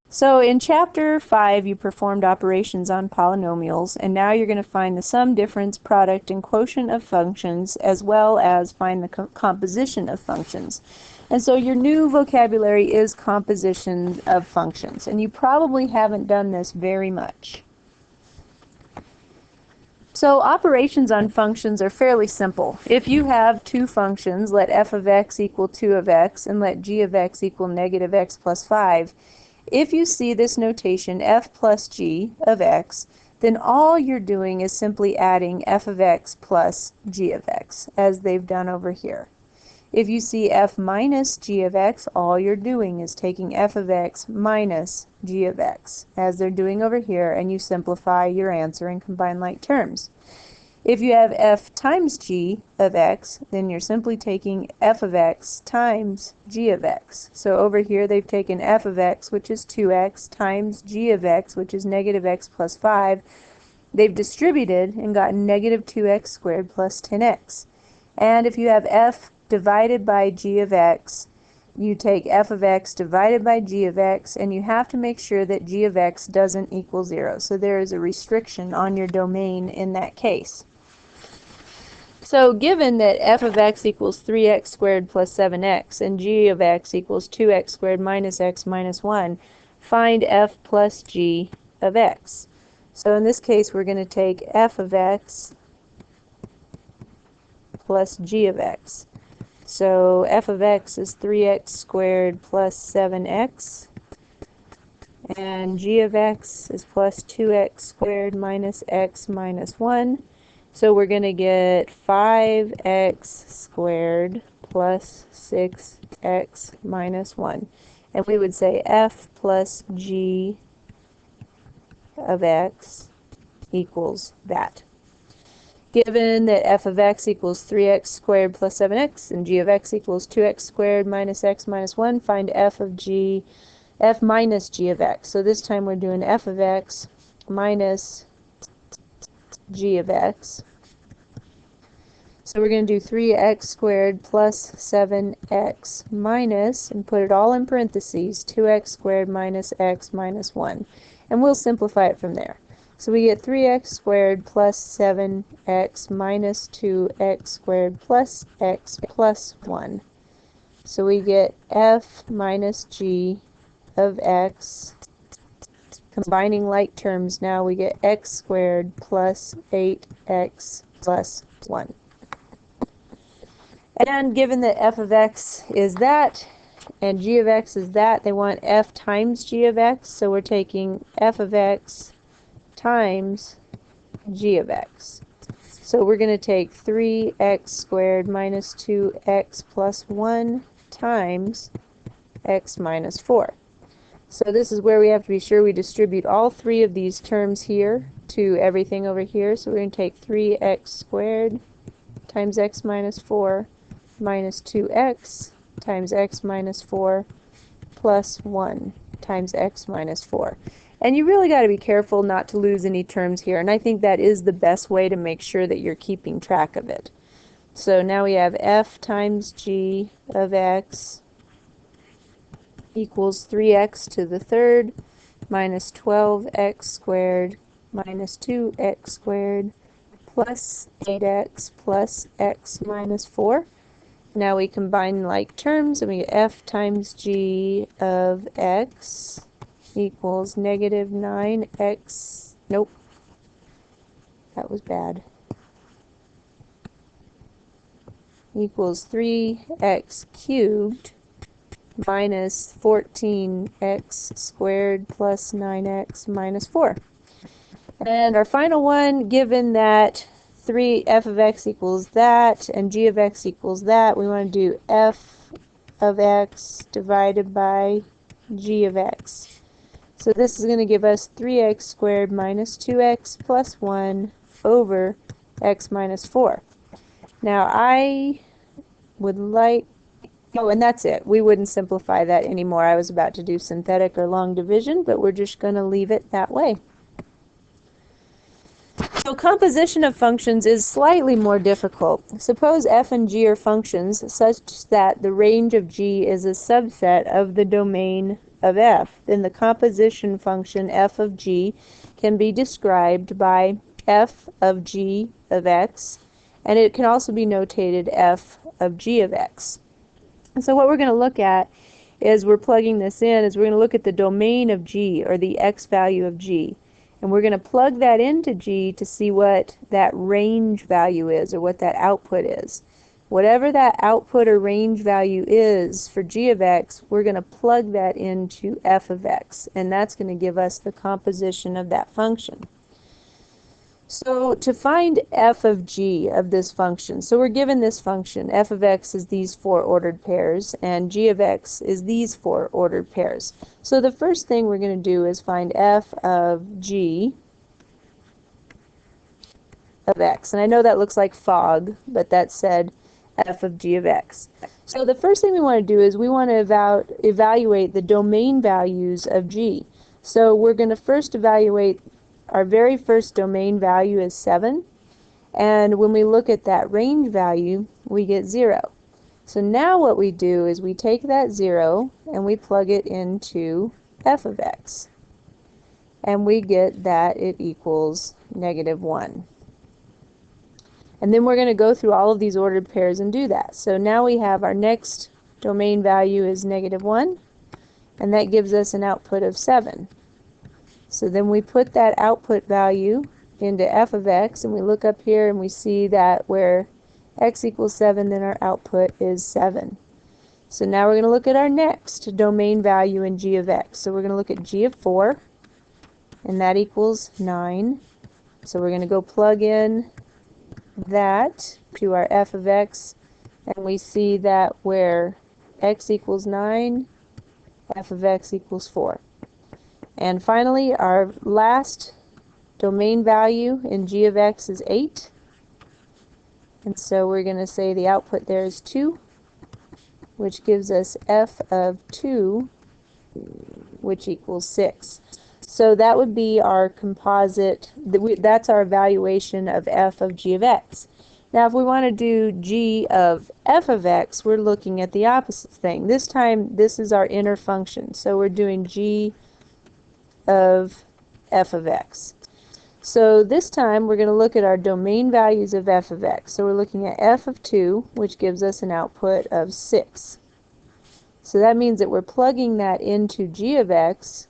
So in chapter 5, you performed operations on polynomials, and now you're going to find the sum, difference, product, and quotient of functions, as well as find the composition of functions. And so your new vocabulary is composition of functions, and you probably haven't done this very much. So operations on functions are fairly simple. If you have two functions, let f of x equal 2 of x, and let g of x equal negative x plus 5, if you see this notation, f plus g of x, then all you're doing is simply adding f of x plus g of x, as they've done over here. If you see f minus g of x, all you're doing is taking f of x minus g of x, as they're doing over here, and you simplify your answer and combine like terms. If you have f times g of x, then you're simply taking f of x times g of x. So over here they've taken f of x, which is 2x, times g of x, which is negative x plus 5. They've distributed and gotten negative 2x squared plus 10x. And if you have f divided by g of x, you take f of x divided by g of x, and you have to make sure that g of x doesn't equal 0. So there is a restriction on your domain in that case. So given that f of x equals 3x squared plus 7x and g of x equals 2x squared minus x minus 1, find f plus g of x. So in this case, we're going to take f of x plus g of x. So f of x is 3x squared plus 7x, and g of x is plus 2x squared minus x minus 1. So we're going to get 5x squared plus 6x minus 1. And we would say f plus g of x equals that. Given that f of x equals 3x squared plus 7x and g of x equals 2x squared minus x minus 1, find f minus g of x. So this time we're doing f of x minus g of x. So we're going to do 3x squared plus 7x minus, and put it all in parentheses, 2x squared minus x minus 1. And we'll simplify it from there. So we get 3x squared plus 7x minus 2x squared plus x plus 1. So we get f minus g of x. Combining like terms now, we get x squared plus 8x plus 1. And given that f of x is that and g of x is that, they want f times g of x, so we're taking f of x times g of x. So we're going to take 3x squared minus 2x plus 1 times x minus 4. So this is where we have to be sure we distribute all three of these terms here to everything over here. So we're going to take 3x squared times x minus 4 minus 2x times x minus 4 plus 1 times x minus 4. And you really got to be careful not to lose any terms here, and I think that is the best way to make sure that you're keeping track of it. So now we have f times g of x equals 3x to the third minus 12x squared minus 2x squared plus 8x plus x minus 4. Now we combine like terms, and we get f times g of x equals negative 9x, nope, that was bad, equals 3x cubed minus 14x squared plus 9x minus 4. And our final one, given that f of x equals that and g of x equals that, we want to do f of x divided by g of x. So this is going to give us 3x squared minus 2x plus 1 over x minus 4. Now I would like, oh, and that's it. We wouldn't simplify that anymore. I was about to do synthetic or long division, but we're just going to leave it that way. So composition of functions is slightly more difficult. Suppose f and g are functions such that the range of g is a subset of the domain of f, then the composition function f of g can be described by f of g of x, and it can also be notated f of g of x. And so what we're going to look at is we're plugging this in, is we're going to look at the domain of g, or the x value of g. And we're going to plug that into g to see what that range value is, or what that output is. Whatever that output or range value is for g of x, we're going to plug that into f of x, and that's going to give us the composition of that function. So to find f of g of this function, so we're given this function, f of x is these four ordered pairs, and g of x is these four ordered pairs. So the first thing we're going to do is find f of g of x. And I know that looks like fog, but that said f of g of x. So the first thing we want to do is we want to evaluate the domain values of g. So we're going to first evaluate our very first domain value is 7, and when we look at that range value, we get 0. So now what we do is we take that 0 and we plug it into f of x, and we get that it equals -1. And then we're going to go through all of these ordered pairs and do that. So now we have our next domain value is -1, and that gives us an output of 7. So then we put that output value into f of x, and we look up here and we see that where x equals 7, then our output is 7. So now we're going to look at our next domain value in g of x. So we're going to look at g of 4, and that equals 9. So we're going to go plug in that to our f of x, and we see that where x equals 9, f of x equals 4. And finally, our last domain value in g of x is 8. And so we're going to say the output there is 2, which gives us f of 2, which equals 6. So that would be our composite, that's our evaluation of f of g of x. Now if we want to do g of f of x, we're looking at the opposite thing. This time, this is our inner function. So we're doing g of f of x. So this time we're going to look at our domain values of f of x. So we're looking at f of 2, which gives us an output of 6. So that means that we're plugging that into g of x,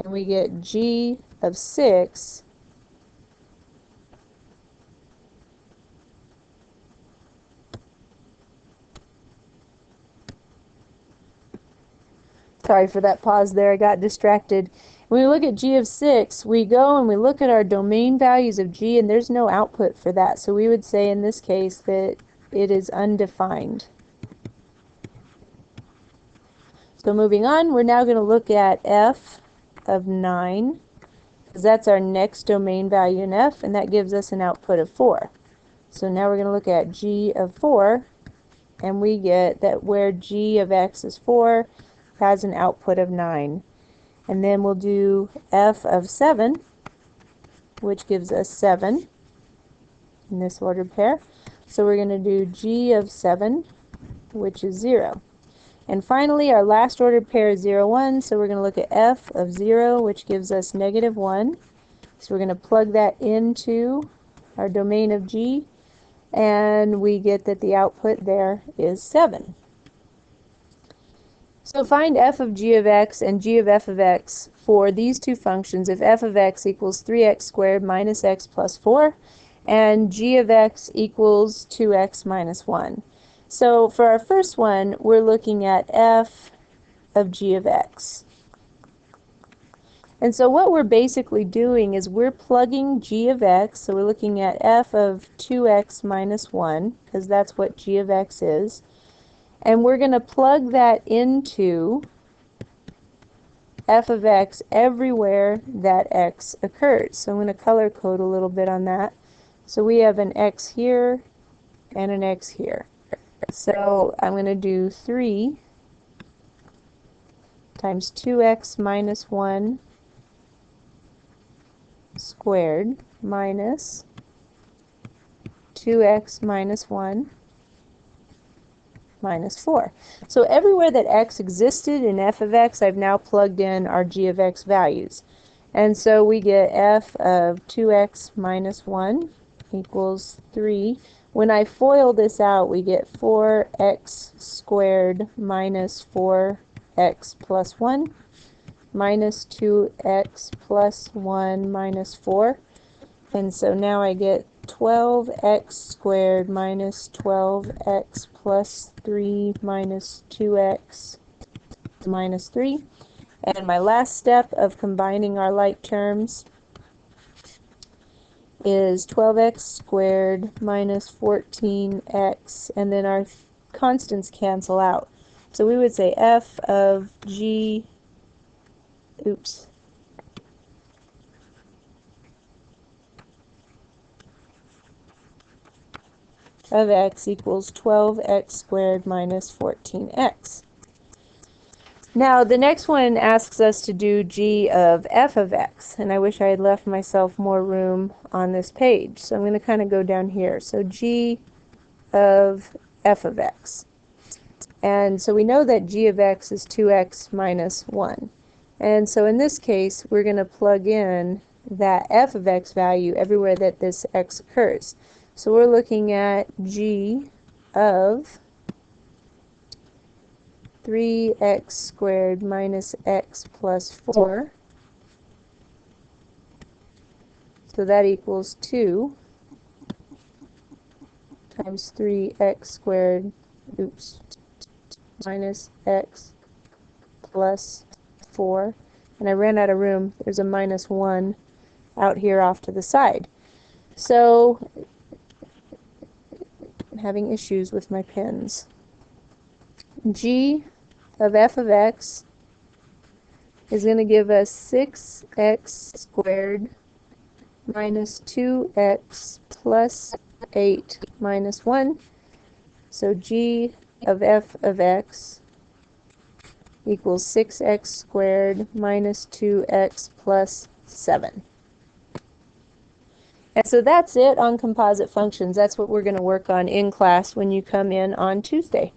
and we get g of 6 sorry for that pause there, I got distracted. When we look at g of 6, we go and we look at our domain values of g, and there's no output for that. So we would say in this case that it is undefined. So moving on, we're now going to look at f of 9, because that's our next domain value in f, and that gives us an output of 4. So now we're going to look at g of 4, and we get that where g of x is 4 has an output of 9. And then we'll do f of 7, which gives us 7 in this ordered pair. So we're going to do g of 7, which is 0. And finally, our last ordered pair is 0, 1, so we're going to look at f of 0, which gives us -1. So we're going to plug that into our domain of g, and we get that the output there is 7. So find f of g of x and g of f of x for these two functions if f of x equals 3x squared minus x plus 4 and g of x equals 2x minus 1. So for our first one, we're looking at f of g of x. And so what we're basically doing is we're plugging g of x, so we're looking at f of 2x minus 1, because that's what g of x is. And we're going to plug that into f of x everywhere that x occurs. So I'm going to color code a little bit on that. So we have an x here and an x here. So I'm going to do 3 times 2x minus 1 squared minus 2x minus 1 minus 4. So everywhere that x existed in f of x, I've now plugged in our g of x values. And so we get f of 2x minus 1 equals 3. When I FOIL this out, we get 4x squared minus 4x plus 1 minus 2x plus 1 minus 4. And so now I get 12x squared minus 12x plus 3 minus 2x minus 3. And my last step of combining our like terms is 12x squared minus 14x, and then our constants cancel out. So we would say f of g, of x equals 12x squared minus 14x. Now the next one asks us to do g of f of x, and I wish I had left myself more room on this page, so I'm going to kind of go down here. So g of f of x. And so we know that g of x is 2x minus 1. And so in this case, we're going to plug in that f of x value everywhere that this x occurs. So we're looking at g of 3x squared minus x plus 4. So that equals 2 times 3x squared, minus x plus 4. And I ran out of room. There's a minus 1 out here off to the side. So I'm having issues with my pens. G of f of x is going to give us 6x squared minus 2x plus 8 minus 1. So g of f of x equals 6x squared minus 2x plus 7. And so that's it on composite functions. That's what we're going to work on in class when you come in on Tuesday.